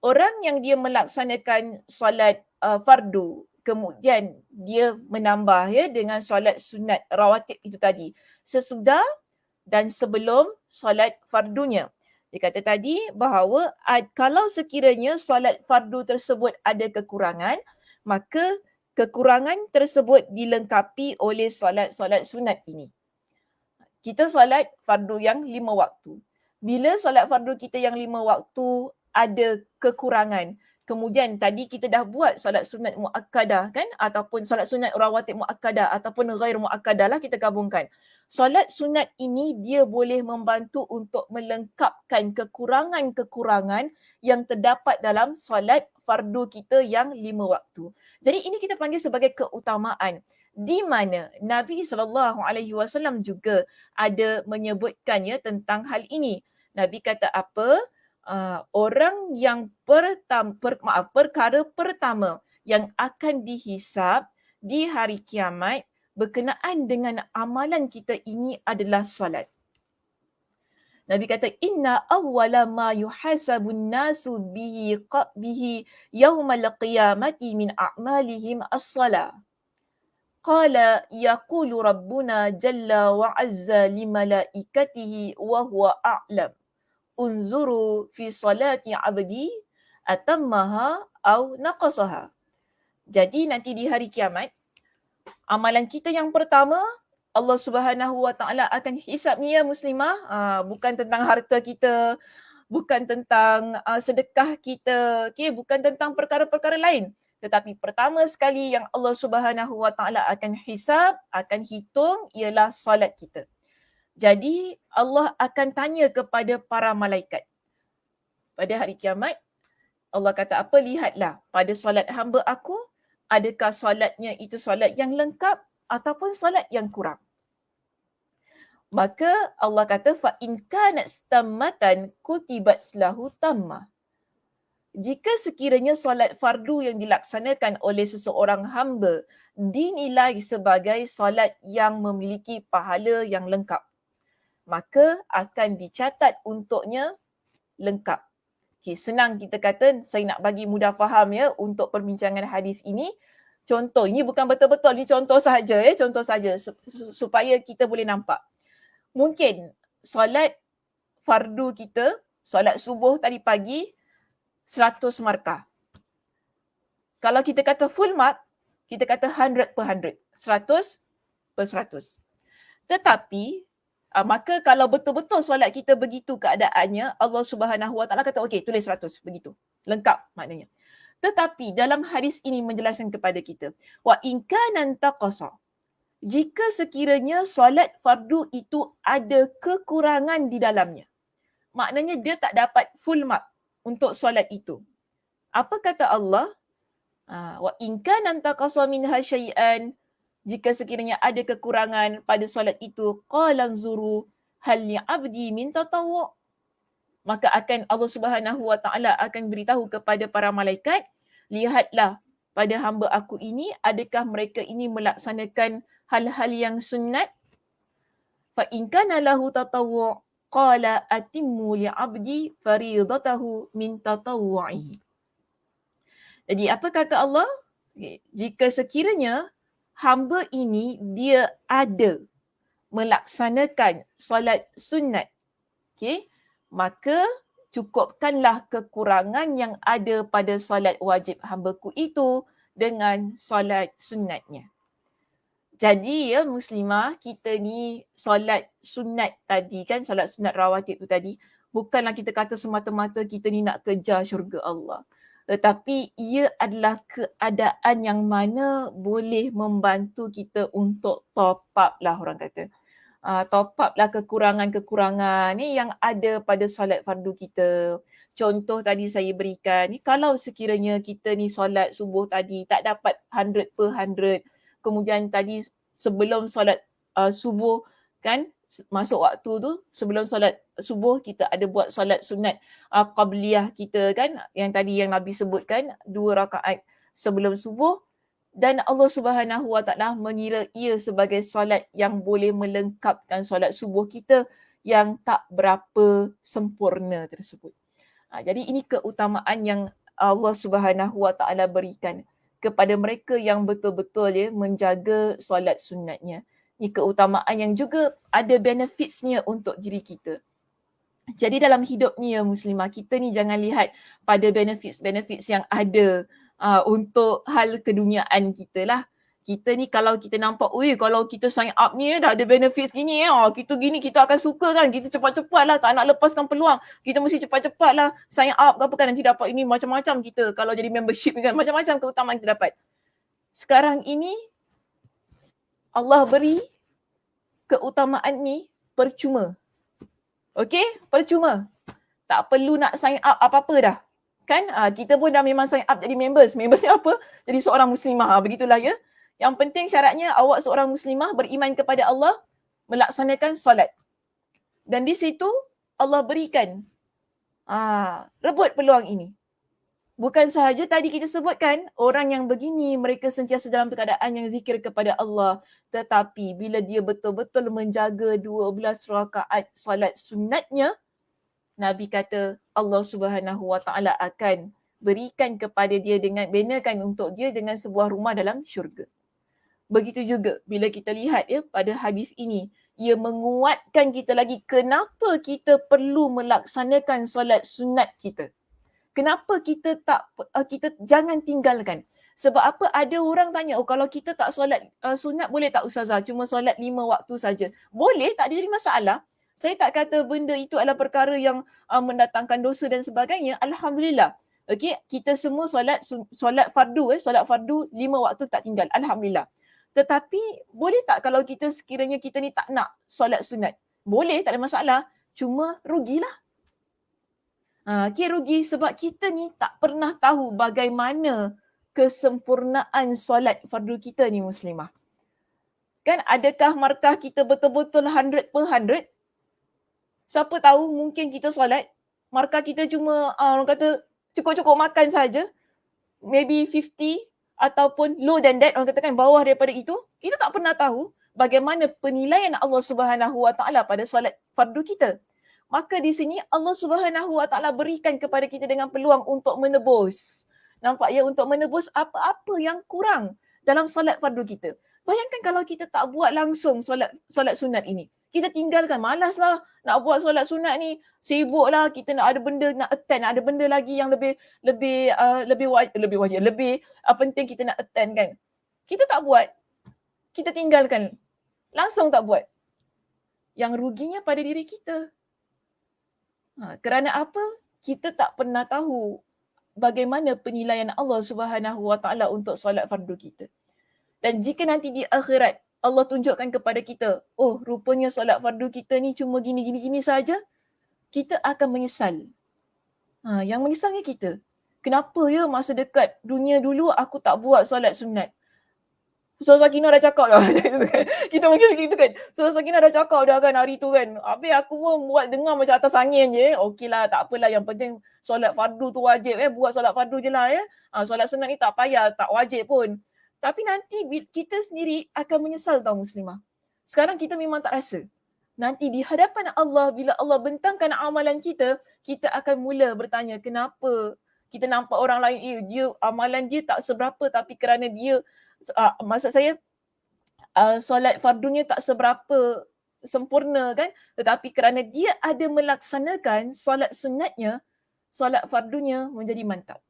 orang yang dia melaksanakan solat fardu, kemudian dia menambah dengan solat sunat rawatib itu tadi, sesudah dan sebelum solat fardunya. Dia kata tadi bahawa kalau sekiranya solat fardu tersebut ada kekurangan, maka kekurangan tersebut dilengkapi oleh solat-solat sunat ini. Kita solat fardu yang 5 waktu. Bila solat fardu kita yang 5 waktu ada kekurangan, kemudian tadi kita dah buat solat sunat muakkadah kan, ataupun solat sunat rawatib muakkadah ataupun ghair muakkadah lah kita gabungkan. Solat sunat ini dia boleh membantu untuk melengkapkan kekurangan-kekurangan yang terdapat dalam solat fardu kita yang 5 waktu. Jadi ini kita panggil sebagai keutamaan, di mana Nabi SAW juga ada menyebutkan tentang hal ini. Nabi kata apa? Orang yang perkara pertama yang akan dihisab di hari kiamat berkenaan dengan amalan kita ini adalah solat. Nabi kata inna awwala ma yuhasabun nasu bihi yaumal qiyamati min a'malihim as-salah. Qala yaqulu rabbuna jalla wa azza li malaikatihi wa huwa a'lam. Unzuru fi salati abdi atammaha aw naqasaha. Jadi nanti di hari kiamat, amalan kita yang pertama, Allah Subhanahu Wa Taala akan hisab ni muslimah, bukan tentang harta kita, bukan tentang sedekah kita, bukan tentang perkara-perkara lain. Tetapi pertama sekali yang Allah Subhanahu Wa Taala akan hisab, akan hitung ialah solat kita. Jadi Allah akan tanya kepada para malaikat. Pada hari kiamat, Allah kata apa? Lihatlah pada solat hamba aku, adakah solatnya itu solat yang lengkap ataupun solat yang kurang. Maka Allah kata fa in kanat tammatan kutibat lahu tammah. Jika sekiranya solat fardu yang dilaksanakan oleh seseorang hamba dinilai sebagai solat yang memiliki pahala yang lengkap, maka akan dicatat untuknya lengkap. Okay, senang kita kata, saya nak bagi mudah faham untuk perbincangan hadis ini. Contoh, ini bukan betul-betul, ini contoh sahaja contoh saja supaya kita boleh nampak. Mungkin solat fardu kita solat subuh tadi pagi 100 markah. Kalau kita kata full mark, kita kata 100 per 100. 100 per 100. Tetapi, maka kalau betul-betul solat kita begitu keadaannya, Allah Subhanahu Wa Taala kata, okey, tulis 100. Begitu. Lengkap maknanya. Tetapi dalam hadis ini menjelaskan kepada kita, wa in kana taqasa, jika sekiranya solat fardu itu ada kekurangan di dalamnya. Maknanya dia tak dapat full mark untuk solat itu. Apa kata Allah? Wa in kana taqasa minha syai'an, jika sekiranya ada kekurangan pada solat itu, qala anzuru hal li 'abdi min tatawwu', maka akan Allah Subhanahu Wa Taala akan beritahu kepada para malaikat, lihatlah pada hamba aku ini, adakah mereka ini melaksanakan hal-hal yang sunat? Fa in kana lahu tatawwu' qala atimmu li 'abdi faridatahu min tatawwu'ihi. Jadi apa kata Allah? Jika sekiranya hamba ini dia ada melaksanakan solat sunat, maka cukupkanlah kekurangan yang ada pada solat wajib hambaku itu dengan solat sunatnya. Jadi ya muslimah, kita ni solat sunat tadi kan, solat sunat rawatib tu tadi, bukanlah kita kata semata-mata kita ni nak kejar syurga Allah. Tetapi ia adalah keadaan yang mana boleh membantu kita untuk top up lah orang kata. Top up lah kekurangan-kekurangan ni yang ada pada solat fardu kita. Contoh tadi saya berikan ni, kalau sekiranya kita ni solat subuh tadi tak dapat 100 per 100, kemudian tadi sebelum solat subuh kan, masuk waktu tu, sebelum solat subuh kita ada buat solat sunat qabliyah kita kan, yang tadi yang Nabi sebutkan 2 rakaat sebelum subuh, dan Allah Subhanahu Wa Taala mengira ia sebagai solat yang boleh melengkapkan solat subuh kita yang tak berapa sempurna tersebut. Jadi ini keutamaan yang Allah Subhanahu Wa Taala berikan kepada mereka yang betul-betul menjaga solat sunatnya. Ini keutamaan yang juga ada benefitsnya untuk diri kita. Jadi dalam hidup ni ya muslimah, kita ni jangan lihat pada benefits yang ada untuk hal keduniaan kita lah. Kita ni kalau kita nampak, kalau kita sign up ni dah ada benefits gini kita gini, kita akan suka kan, kita cepat-cepat lah, tak nak lepaskan peluang. Kita mesti cepat-cepat lah sign up ke apa kan, nanti dapat ini macam-macam kita. Kalau jadi membership kan, macam-macam keutamaan kita dapat. Sekarang ini Allah beri keutamaan ni percuma. Okey, percuma. Tak perlu nak sign up apa-apa dah. Kan? Kita pun dah memang sign up jadi members. Members ni apa? Jadi seorang muslimah. Begitulah ya. Yang penting syaratnya awak seorang muslimah beriman kepada Allah, melaksanakan solat. Dan di situ Allah berikan rebut peluang ini. Bukan sahaja tadi kita sebutkan, orang yang begini mereka sentiasa dalam keadaan yang zikir kepada Allah. Tetapi bila dia betul-betul menjaga 12 rakaat salat sunatnya, Nabi kata Allah Subhanahu Wa Taala akan berikan kepada dia dengan, benakan untuk dia dengan sebuah rumah dalam syurga. Begitu juga bila kita lihat ya pada hadis ini, ia menguatkan kita lagi kenapa kita perlu melaksanakan solat sunat kita. Kenapa kita jangan tinggalkan. Sebab apa? Ada orang tanya, kalau kita tak solat sunat boleh tak Ustazah? Cuma solat 5 waktu saja. Boleh, tak ada jadi masalah. Saya tak kata benda itu adalah perkara yang mendatangkan dosa dan sebagainya. Alhamdulillah. Okey, kita semua solat fardu, solat fardu 5 waktu tak tinggal. Alhamdulillah. Tetapi boleh tak kalau kita sekiranya kita ni tak nak solat sunat? Boleh, tak ada masalah. Cuma rugilah. Rugi sebab kita ni tak pernah tahu bagaimana kesempurnaan solat fardu kita ni muslimah. Kan adakah markah kita betul-betul 100 per 100? Siapa tahu mungkin kita solat, markah kita cuma orang kata cukup-cukup makan saja. Maybe 50 ataupun low than that, orang katakan bawah daripada itu. Kita tak pernah tahu bagaimana penilaian Allah Subhanahu Wa Taala pada solat fardu kita. Maka di sini Allah Subhanahu Wa Taala berikan kepada kita dengan peluang untuk menebus. Nampak ya, untuk menebus apa-apa yang kurang dalam solat fardu kita. Bayangkan kalau kita tak buat langsung solat sunat ini. kita tinggalkan. Malas lah nak buat solat sunat ni. Sibuk lah, kita nak ada benda nak attend, nak ada benda lagi yang lebih wajib, lebih penting kita nak attend kan. Kita tak buat, kita tinggalkan. Langsung tak buat. Yang ruginya pada diri kita. Kerana apa? Kita tak pernah tahu bagaimana penilaian Allah Subhanahu Wa Taala untuk solat fardu kita. Dan jika nanti di akhirat Allah tunjukkan kepada kita, oh rupanya solat fardu kita ni cuma gini saja, kita akan menyesal. Yang menyesalnya kita. Kenapa ya masa dekat dunia dulu aku tak buat solat sunat? Ustaz Sakinah dah cakap dah. Kita mungkin begitu kan. Ustaz Sakinah dah cakap dah kan hari tu kan. Habis aku pun buat dengar macam atas angin je. Okeylah, tak apalah. Yang penting solat fardu tu wajib. Buat solat fardu je lah. Solat sunat ni tak payah, tak wajib pun. Tapi nanti kita sendiri akan menyesal tau muslimah. Sekarang kita memang tak rasa. Nanti di hadapan Allah, bila Allah bentangkan amalan kita, kita akan mula bertanya kenapa kita nampak orang lain, dia amalan dia tak seberapa tapi kerana dia maksud saya solat fardunya tak seberapa sempurna kan, tetapi kerana dia ada melaksanakan solat sunatnya, solat fardunya menjadi mantap.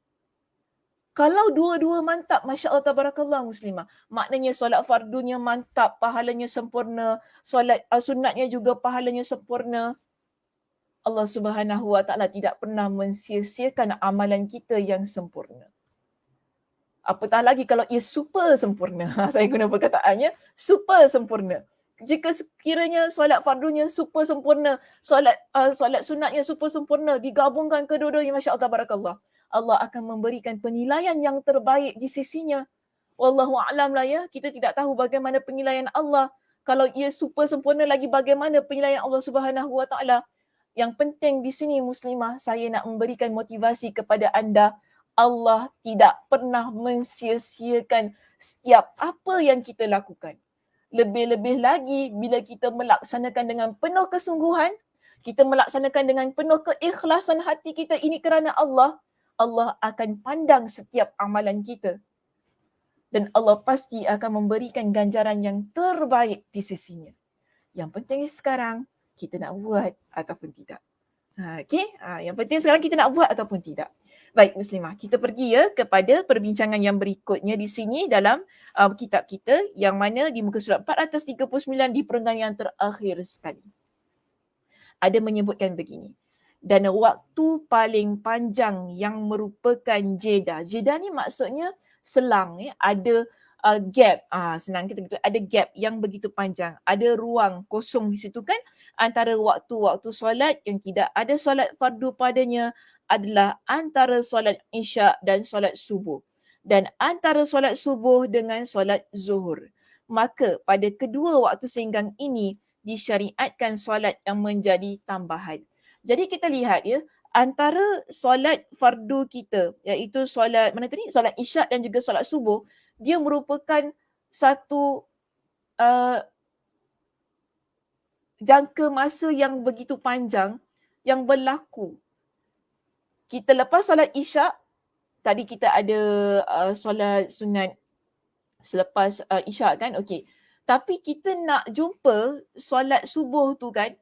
Kalau dua-dua mantap, Masya Allah Tabarakallah muslimah, maknanya solat fardunya mantap, pahalanya sempurna, solat sunatnya juga pahalanya sempurna. Allah Subhanahu Wa Taala tidak pernah mensia-siakan amalan kita yang sempurna. Apatah lagi kalau ia super sempurna. Saya guna perkataannya super sempurna. Jika sekiranya solat fardunya super sempurna, solat sunatnya super sempurna, digabungkan kedua-duanya, Masya Allah Tabarakallah, Allah akan memberikan penilaian yang terbaik di sisinya. Wallahu a'lam lah ya, kita tidak tahu bagaimana penilaian Allah. Kalau ia super sempurna lagi, bagaimana penilaian Allah Subhanahu Wa Taala. Yang penting di sini muslimah, saya nak memberikan motivasi kepada anda. Allah tidak pernah mensia-siakan setiap apa yang kita lakukan. Lebih-lebih lagi bila kita melaksanakan dengan penuh kesungguhan, kita melaksanakan dengan penuh keikhlasan hati kita ini kerana Allah, Allah akan pandang setiap amalan kita. Dan Allah pasti akan memberikan ganjaran yang terbaik di sisinya. Yang penting sekarang, kita nak buat ataupun tidak. Yang penting sekarang kita nak buat ataupun tidak. Baik muslimah, kita pergi ya kepada perbincangan yang berikutnya di sini dalam kitab kita yang mana di muka surat 439 di perenggan yang terakhir sekali. Ada menyebutkan begini. Dan waktu paling panjang yang merupakan jeda. Jeda ni maksudnya selang ya, ada gap. Senang kita gitu, ada gap yang begitu panjang. Ada ruang kosong di situ kan antara waktu-waktu solat yang tidak ada solat fardu padanya adalah antara solat isyak dan solat subuh. Dan antara solat subuh dengan solat zuhur. Maka pada kedua waktu senggang ini disyariatkan solat yang menjadi tambahan. Jadi kita lihat ya, antara solat fardu kita iaitu solat mana tadi? Solat isyak dan juga solat subuh, dia merupakan satu jangka masa yang begitu panjang yang berlaku. Kita lepas solat isyak, tadi kita ada solat sunat selepas isyak kan, okey. Tapi kita nak jumpa solat subuh tu kan,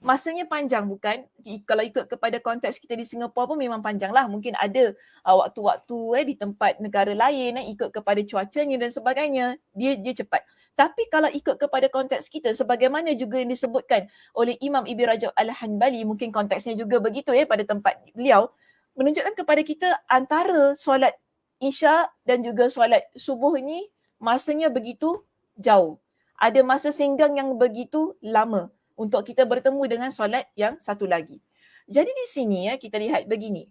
masanya panjang bukan? Kalau ikut kepada konteks kita di Singapura pun memang panjang lah. Mungkin ada waktu-waktu di tempat negara lain ikut kepada cuacanya dan sebagainya, dia cepat. Tapi kalau ikut kepada konteks kita, sebagaimana juga yang disebutkan oleh Imam Ibn Rajab Al-Hanbali, mungkin konteksnya juga begitu pada tempat beliau, menunjukkan kepada kita antara solat isyak dan juga solat subuh ini masanya begitu jauh. Ada masa senggang yang begitu lama untuk kita bertemu dengan solat yang satu lagi. Jadi di sini kita lihat begini.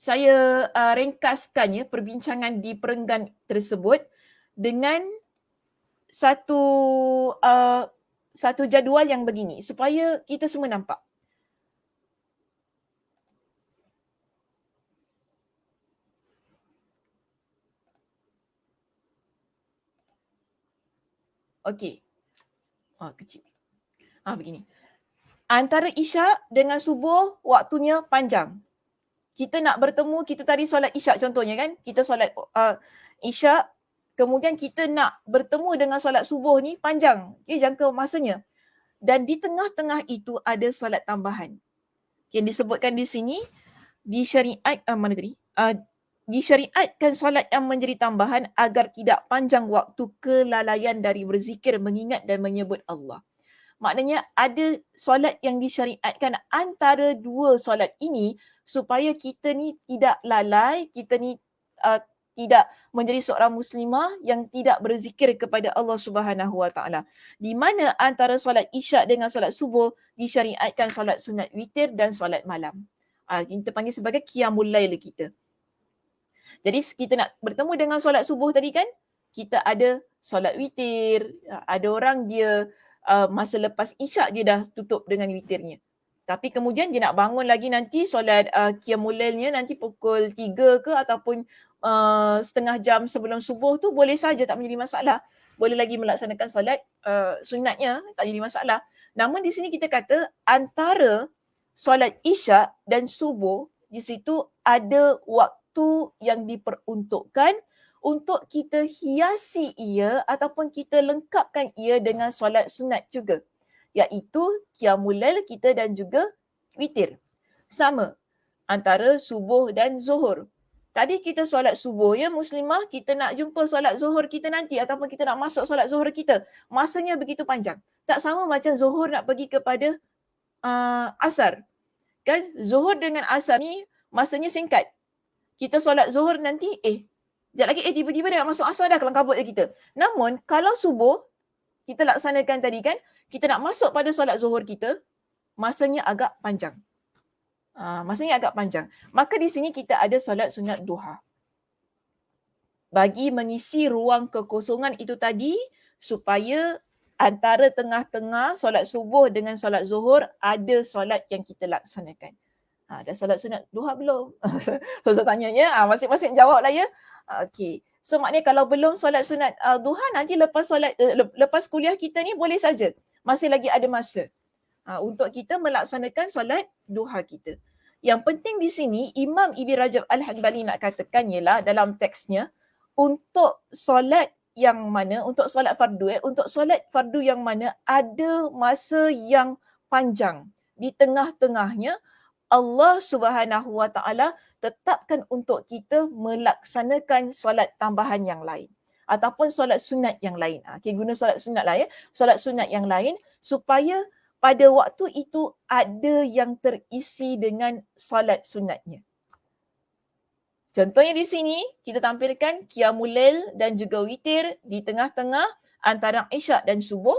Saya ringkaskan perbincangan di perenggan tersebut dengan satu jadual yang begini supaya kita semua nampak. Okey. Kecil. Begini. Antara isyak dengan subuh waktunya panjang. Kita nak bertemu, kita tadi solat isyak contohnya kan. Kita solat isyak kemudian kita nak bertemu dengan solat subuh ni panjang, jangka masanya. Dan di tengah-tengah itu ada solat tambahan. Yang disebutkan di sini, disyariatkan solat yang menjadi tambahan agar tidak panjang waktu kelalaian dari berzikir, mengingat dan menyebut Allah. Maknanya ada solat yang disyariatkan antara dua solat ini supaya kita ni tidak lalai, kita ni tidak menjadi seorang muslimah yang tidak berzikir kepada Allah Subhanahu Wa Taala. Di mana antara solat isyak dengan solat subuh disyariatkan solat sunat witir dan solat malam. Kita panggil sebagai qiyamul lail kita. Jadi kita nak bertemu dengan solat subuh tadi kan, kita ada solat witir. Ada orang dia masa lepas isyak dia dah tutup dengan witirnya. Tapi kemudian dia nak bangun lagi nanti solat qiyamul lailnya nanti pukul 3 ke ataupun setengah jam sebelum subuh tu boleh saja, tak menjadi masalah. Boleh lagi melaksanakan solat sunatnya, tak jadi masalah. Namun di sini kita kata antara solat isyak dan subuh, di situ ada waktu yang diperuntukkan untuk kita hiasi ia ataupun kita lengkapkan ia dengan solat sunat juga, iaitu qiyamul lail kita dan juga witir. Sama antara subuh dan zuhur. Tadi kita solat subuh ya muslimah, kita nak jumpa solat zuhur kita nanti ataupun kita nak masuk solat zuhur kita. Masanya begitu panjang. Tak sama macam zuhur nak pergi kepada asar. Kan zuhur dengan asar ni masanya singkat. Kita solat zuhur nanti sekejap lagi tiba-tiba dia nak masuk asar dah, kelam kabut je kita. Namun kalau subuh kita laksanakan tadi kan, kita nak masuk pada solat zuhur kita, masanya agak panjang. Maka di sini kita ada solat sunat duha. Bagi mengisi ruang kekosongan itu tadi, supaya antara tengah-tengah solat subuh dengan solat zuhur ada solat yang kita laksanakan. Dah solat sunat duha belum? Saya tanya ya, masing-masing jawab lah ya. Okey. So maknanya kalau belum solat sunat duha, nanti lepas kuliah kita ni boleh saja. Masih lagi ada masa untuk kita melaksanakan solat duha kita. Yang penting di sini Imam Ibn Rajab Al-Hanbali nak katakan ialah dalam teksnya, untuk solat yang mana, untuk solat fardu untuk solat fardu yang mana ada masa yang panjang, di tengah-tengahnya Allah Subhanahu Wa Taala tetapkan untuk kita melaksanakan solat tambahan yang lain ataupun solat sunat yang lain. Guna solat sunat lah ya. Solat sunat yang lain supaya pada waktu itu ada yang terisi dengan solat sunatnya. Contohnya di sini kita tampilkan qiyamul lail dan juga witir di tengah-tengah antara isyak dan subuh,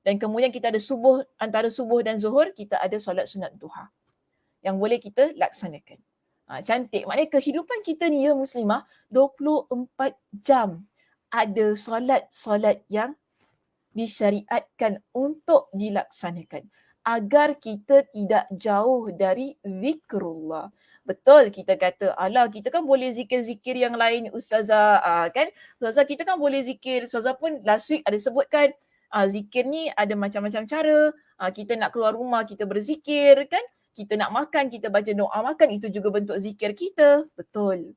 dan kemudian kita ada subuh, antara subuh dan zuhur kita ada solat sunat duha yang boleh kita laksanakan. Cantik. Maknanya kehidupan kita ni ya muslimah 24 jam ada solat-solat yang disyariatkan untuk dilaksanakan agar kita tidak jauh dari zikrullah. Betul kita kata, alah kita kan boleh zikir-zikir yang lain ustazah, kan? Ustazah kita kan boleh zikir, ustazah pun last week ada sebutkan zikir ni ada macam-macam cara. Kita nak keluar rumah kita berzikir kan? Kita nak makan, kita baca doa makan, itu juga bentuk zikir kita. Betul.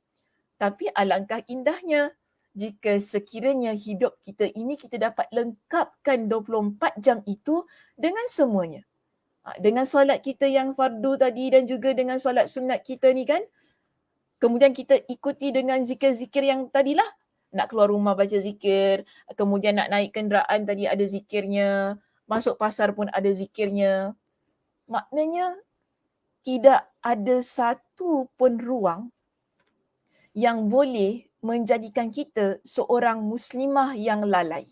Tapi alangkah indahnya jika sekiranya hidup kita ini kita dapat lengkapkan 24 jam itu dengan semuanya. Dengan solat kita yang fardu tadi dan juga dengan solat sunat kita ni kan. Kemudian kita ikuti dengan zikir-zikir yang tadilah. Nak keluar rumah baca zikir, kemudian nak naik kenderaan tadi ada zikirnya, masuk pasar pun ada zikirnya. Maknanya tidak ada satu pun ruang yang boleh menjadikan kita seorang muslimah yang lalai.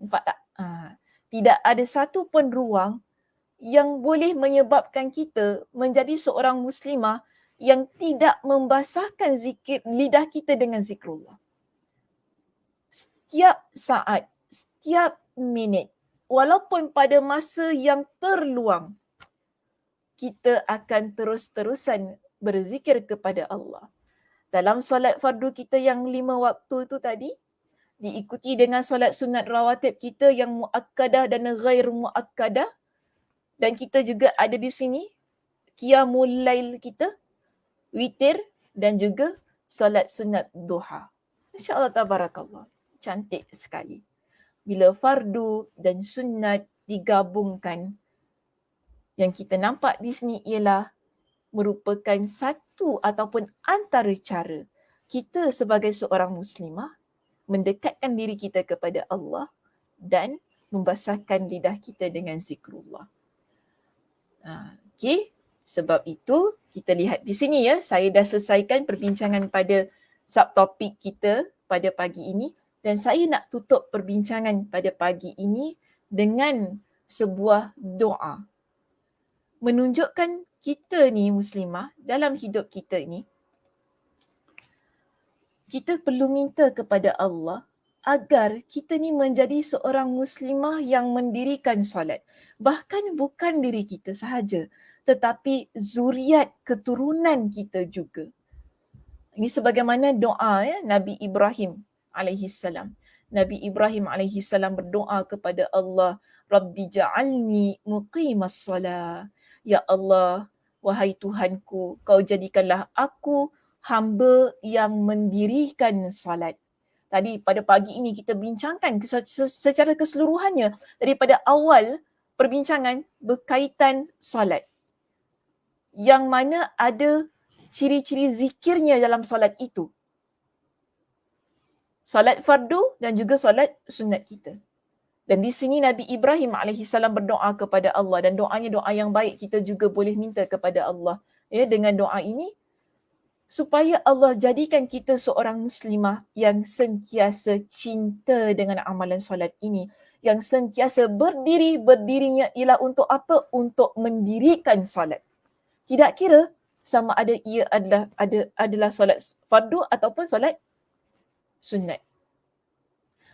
Nampak tak? Tidak ada satu pun ruang yang boleh menyebabkan kita menjadi seorang muslimah yang tidak membasahkan zikir lidah kita dengan zikrullah. Setiap saat, setiap minit, walaupun pada masa yang terluang, kita akan terus-terusan berzikir kepada Allah. Dalam solat fardu kita yang 5 waktu itu tadi, diikuti dengan solat sunat rawatib kita yang muakkadah dan ghair muakkadah. Dan kita juga ada di sini qiyamul lail kita, witir dan juga solat sunat duha. Masya Allah, tabarakallah. Cantik sekali. Bila fardu dan sunat digabungkan, yang kita nampak di sini ialah merupakan satu ataupun antara cara kita sebagai seorang muslimah mendekatkan diri kita kepada Allah dan membasahkan lidah kita dengan zikrullah. Okey, sebab itu kita lihat di sini ya, saya dah selesaikan perbincangan pada subtopik kita pada pagi ini dan saya nak tutup perbincangan pada pagi ini dengan sebuah doa. Menunjukkan kita ni muslimah dalam hidup kita ni, kita perlu minta kepada Allah agar kita ni menjadi seorang muslimah yang mendirikan solat. Bahkan bukan diri kita sahaja, tetapi zuriat keturunan kita juga. Ini sebagaimana doa ya Nabi Ibrahim alaihissalam. Nabi Ibrahim alaihissalam berdoa kepada Allah, Rabbi ja'alni muqimas salah. Ya Allah, wahai Tuhanku, kau jadikanlah aku hamba yang mendirikan salat. Tadi pada pagi ini kita bincangkan secara keseluruhannya daripada awal perbincangan berkaitan solat. Yang mana ada ciri-ciri zikirnya dalam solat itu. Solat fardu dan juga solat sunat kita. Dan di sini Nabi Ibrahim AS berdoa kepada Allah dan doanya doa yang baik, kita juga boleh minta kepada Allah. Ya, dengan doa ini supaya Allah jadikan kita seorang muslimah yang sentiasa cinta dengan amalan solat ini. Yang sentiasa berdirinya ialah untuk apa? Untuk mendirikan solat. Tidak kira sama ada ia adalah solat fardu ataupun solat sunat.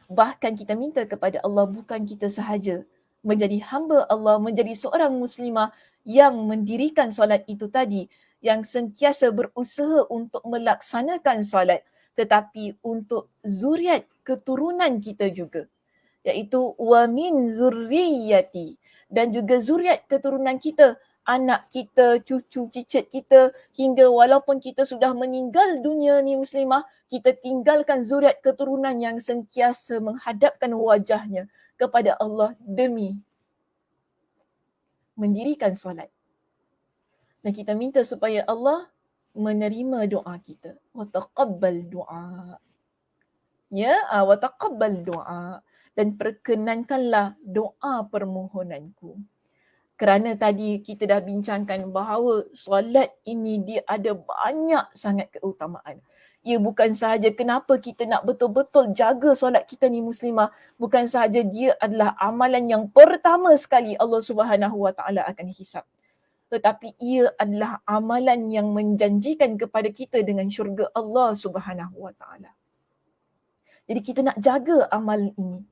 Bahkan kita minta kepada Allah bukan kita sahaja menjadi hamba Allah, menjadi seorang muslimah yang mendirikan solat itu tadi, yang sentiasa berusaha untuk melaksanakan solat, tetapi untuk zuriat keturunan kita juga, iaitu wa min zurriyati, dan juga zuriat keturunan kita, anak kita, cucu cicit kita, hingga walaupun kita sudah meninggal dunia ni muslimah, kita tinggalkan zuriat keturunan yang sentiasa menghadapkan wajahnya kepada Allah demi mendirikan solat. Dan kita minta supaya Allah menerima doa kita. Wa taqabbal doa. Ya, wa taqabbal doa. Dan perkenankanlah doa permohonanku. Kerana tadi kita dah bincangkan bahawa solat ini dia ada banyak sangat keutamaan. Ia bukan sahaja kenapa kita nak betul-betul jaga solat kita ni muslimah, bukan sahaja dia adalah amalan yang pertama sekali Allah Subhanahu Wa Taala akan hisap, tetapi ia adalah amalan yang menjanjikan kepada kita dengan syurga Allah Subhanahu Wa Taala. Jadi kita nak jaga amal ini.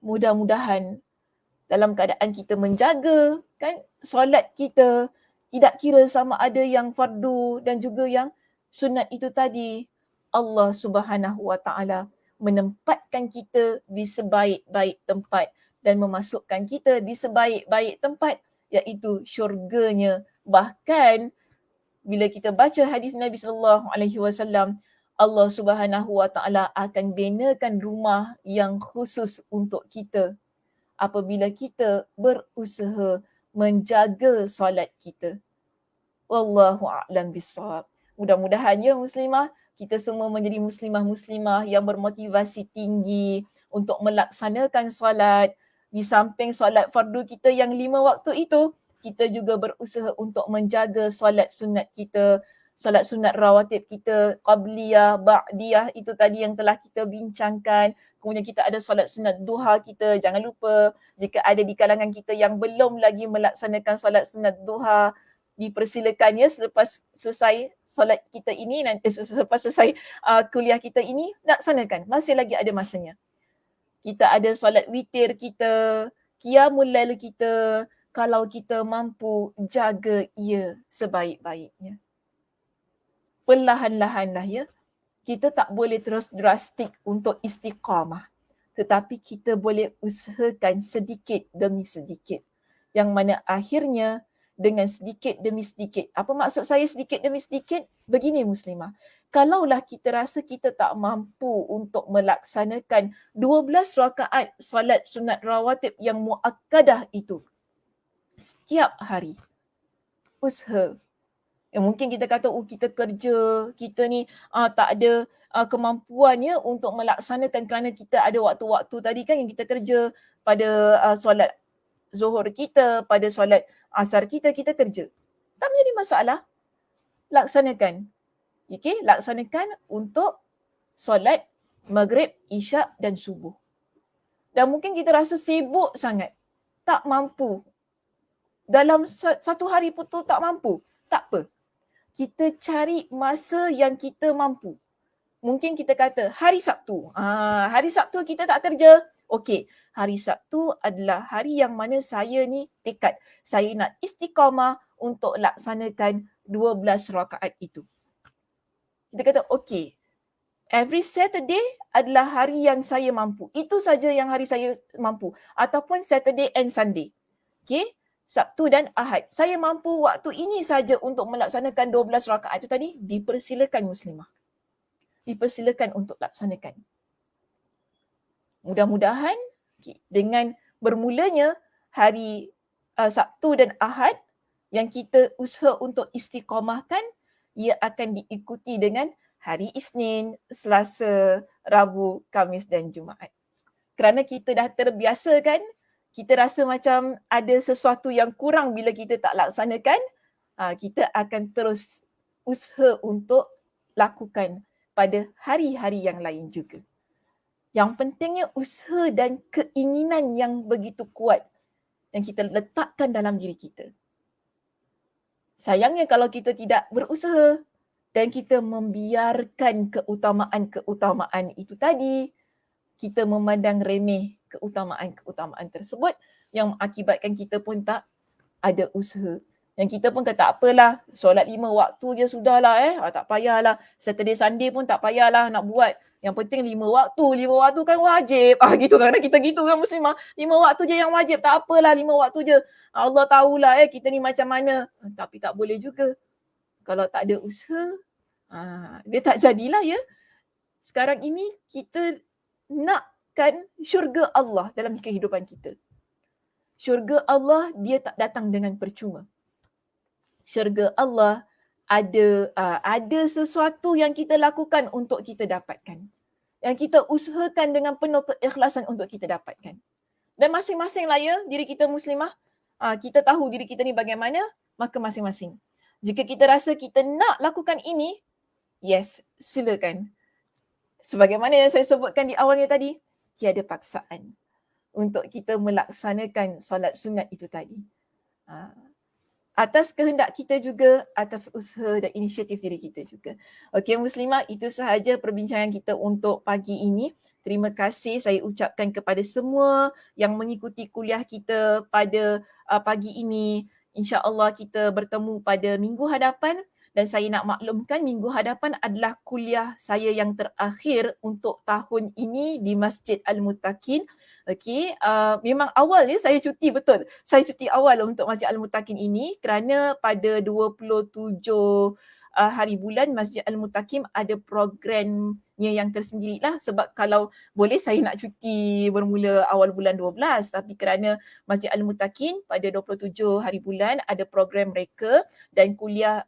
Mudah-mudahan dalam keadaan kita menjaga kan solat kita, tidak kira sama ada yang fardu dan juga yang sunat itu tadi, Allah Subhanahu Wa Taala menempatkan kita di sebaik-baik tempat dan memasukkan kita di sebaik-baik tempat, iaitu syurganya. Bahkan bila kita baca hadis Nabi sallallahu alaihi wasallam, Allah Subhanahu Wa Taala akan binakan rumah yang khusus untuk kita apabila kita berusaha menjaga solat kita. Wallahu a'lam bissawab. Mudah-mudahan ya muslimah, kita semua menjadi muslimah-muslimah yang bermotivasi tinggi untuk melaksanakan solat. Di samping solat fardu kita yang 5 waktu itu, kita juga berusaha untuk menjaga solat sunat kita, solat sunat rawatib kita, qabliyah, ba'diyah, itu tadi yang telah kita bincangkan. Kemudian kita ada solat sunat duha kita. Jangan lupa jika ada di kalangan kita yang belum lagi melaksanakan solat sunat duha, dipersilakan ya selepas selesai solat kita ini, nanti selepas selesai kuliah kita ini, laksanakan. Masih lagi ada masanya. Kita ada solat witir kita, qiyamul lail kita, kalau kita mampu jaga ia sebaik-baiknya. Perlahan-lahanlah ya. Kita tak boleh terus drastik untuk istiqamah. Tetapi kita boleh usahakan sedikit demi sedikit. Yang mana akhirnya dengan sedikit demi sedikit. Apa maksud saya sedikit demi sedikit? Begini muslimah, kalaulah kita rasa kita tak mampu untuk melaksanakan 12 rakaat solat sunat rawatib yang muakkadah itu setiap hari, usaha. Mungkin kita kata, kita kerja, kita ni tak ada kemampuannya untuk melaksanakan kerana kita ada waktu-waktu tadi kan yang kita kerja pada solat zuhur kita, pada solat asar kita kerja. Tak menjadi masalah. Laksanakan. Okay, laksanakan untuk solat maghrib, isyak dan subuh. Dan mungkin kita rasa sibuk sangat. Tak mampu. Dalam satu hari pun tu tak mampu. Tak apa. Kita cari masa yang kita mampu. Mungkin kita kata hari Sabtu. Hari Sabtu kita tak kerja. Okey, hari Sabtu adalah hari yang mana saya ni tekad. Saya nak istiqamah untuk laksanakan 12 rakaat itu. Kita kata okey, every Saturday adalah hari yang saya mampu. Itu saja yang hari saya mampu. Ataupun Saturday and Sunday. Okey, Sabtu dan Ahad. Saya mampu waktu ini saja untuk melaksanakan 12 rakaat itu tadi. Dipersilakan muslimah. Dipersilakan untuk laksanakan. Mudah-mudahan dengan bermulanya hari Sabtu dan Ahad yang kita usaha untuk istiqamahkan, ia akan diikuti dengan hari Isnin, Selasa, Rabu, Khamis dan Jumaat. Kerana kita dah terbiasa kan, kita rasa macam ada sesuatu yang kurang bila kita tak laksanakan, kita akan terus usaha untuk lakukan pada hari-hari yang lain juga. Yang pentingnya usaha dan keinginan yang begitu kuat yang kita letakkan dalam diri kita. Sayangnya kalau kita tidak berusaha dan kita membiarkan keutamaan-keutamaan itu tadi, kita memandang remeh keutamaan-keutamaan tersebut yang mengakibatkan kita pun tak ada usaha. Yang kita pun kata apalah, solat 5 waktu je sudahlah tak payahlah. Saturday Sunday pun tak payahlah nak buat. Yang penting 5 waktu. 5 waktu kan wajib. Gitu kan kita gitu kan muslimah. 5 waktu je yang wajib, tak apalah 5 waktu je. Allah tahulah kita ni macam mana. Tapi tak boleh juga. Kalau tak ada usaha, dia tak jadilah ya. Sekarang ini kita nakkan syurga Allah dalam kehidupan kita. Syurga Allah dia tak datang dengan percuma. Syurga Allah ada sesuatu yang kita lakukan untuk kita dapatkan. Yang kita usahakan dengan penuh keikhlasan untuk kita dapatkan. Dan masing-masing lah ya diri kita muslimah. Kita tahu diri kita ni bagaimana, maka masing-masing. Jika kita rasa kita nak lakukan ini, yes, silakan. Sebagaimana yang saya sebutkan di awalnya tadi, tiada paksaan untuk kita melaksanakan solat sunat itu tadi. Atas kehendak kita juga, atas usaha dan inisiatif diri kita juga. Okey muslimah, itu sahaja perbincangan kita untuk pagi ini. Terima kasih saya ucapkan kepada semua yang mengikuti kuliah kita pada pagi ini. InsyaAllah kita bertemu pada minggu hadapan. Dan saya nak maklumkan minggu hadapan adalah kuliah saya yang terakhir untuk tahun ini di Masjid Al-Muttaqin. Okey, memang awal saya cuti betul. Saya cuti awal untuk Masjid Al-Muttaqin ini kerana pada 27 hari bulan Masjid Al-Muttaqin ada programnya yang tersendirilah, sebab kalau boleh saya nak cuti bermula awal bulan 12, tapi kerana Masjid Al-Muttaqin pada 27 hari bulan ada program mereka dan kuliah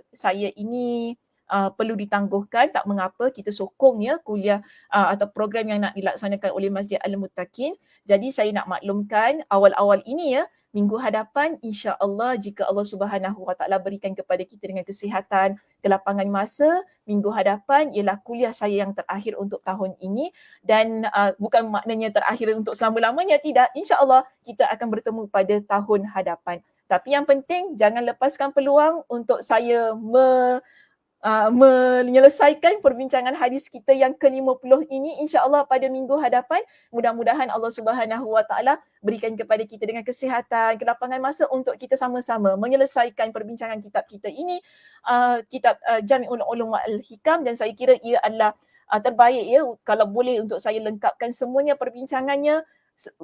saya ini perlu ditangguhkan, tak mengapa, kita sokong ya kuliah atau program yang nak dilaksanakan oleh Masjid Al-Muttaqin. Jadi saya nak maklumkan awal-awal ini ya, minggu hadapan insya-Allah jika Allah Subhanahu Wa Taala berikan kepada kita dengan kesihatan, kelapangan masa, minggu hadapan ialah kuliah saya yang terakhir untuk tahun ini dan bukan maknanya terakhir untuk selama-lamanya, tidak. Insya-Allah kita akan bertemu pada tahun hadapan. Tapi yang penting jangan lepaskan peluang untuk saya menyelesaikan perbincangan hadis kita yang ke-50 ini insya-Allah pada minggu hadapan. Mudah-mudahan Allah Subhanahu Wa Taala berikan kepada kita dengan kesihatan, kelapangan masa untuk kita sama-sama menyelesaikan perbincangan kitab kita ini, kitab Jami'ul Ulum wal Hikam, dan saya kira ia adalah terbaik ya kalau boleh untuk saya lengkapkan semuanya perbincangannya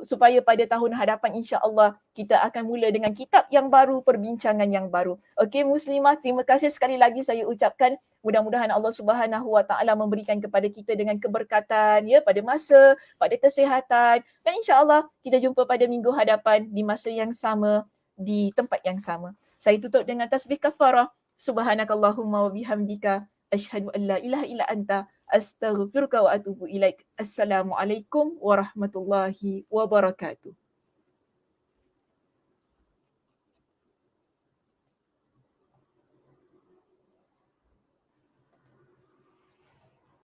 supaya pada tahun hadapan insya-Allah kita akan mula dengan kitab yang baru, perbincangan yang baru. Okey muslimah, terima kasih sekali lagi saya ucapkan. Mudah-mudahan Allah Subhanahu Wa Taala memberikan kepada kita dengan keberkatan ya pada masa, pada kesihatan, dan insya-Allah kita jumpa pada minggu hadapan di masa yang sama di tempat yang sama. Saya tutup dengan tasbih kafarah. Subhanakallahumma wa bihamdika asyhadu an la ilaha illa anta astaghfiruka wa atubu ilaik. Assalamualaikum warahmatullahi wabarakatuh.